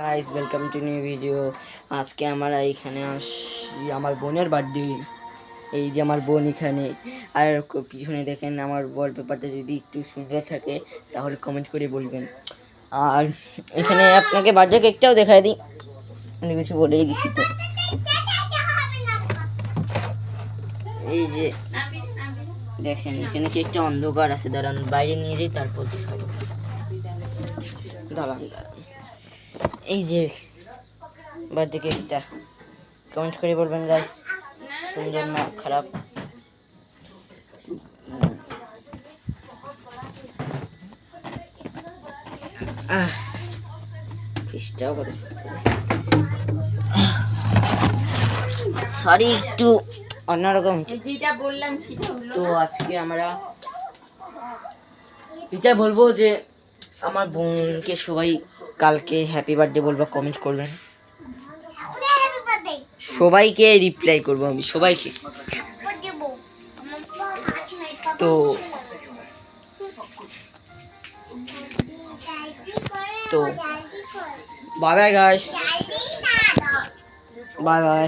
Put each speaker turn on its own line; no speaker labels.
Guys welcome to new video. আজকে আমরা এখানে আমার বোনের বার্থডে। এই যে আমার বোন এখানে, আর পিছনে দেখেন আমার ওয়ালপেপারটা যদি একটু সুন্দর থাকে তাহলে কমেন্ট করে বলবেন। আর এখানে আপনাকে বার্থডে কেকটাও দেখায় দিই, আমি কিছু বলেই দিছি তো। এই যে দেখেন এখানে কেকটা অন্ধকার আছে, দাঁড়ান বাইরে নিয়ে যাই তারপর দেখাবো। দাঁড়ান এই যে বার্থডে কেকটা, কমেন্ট করে বলবেন গাইস সুন্দর না খারাপ। সরি একটু অন্যরকম তো আজকে আমরা এটা বলবো যে আমার বোনকে সবাই কালকে হ্যাপি বার্থডে বলবো, কমেন্ট করবেন, সবাইকে রিপ্লাই করবো আমি সবাইকে। তো তো bye bye guys, bye bye.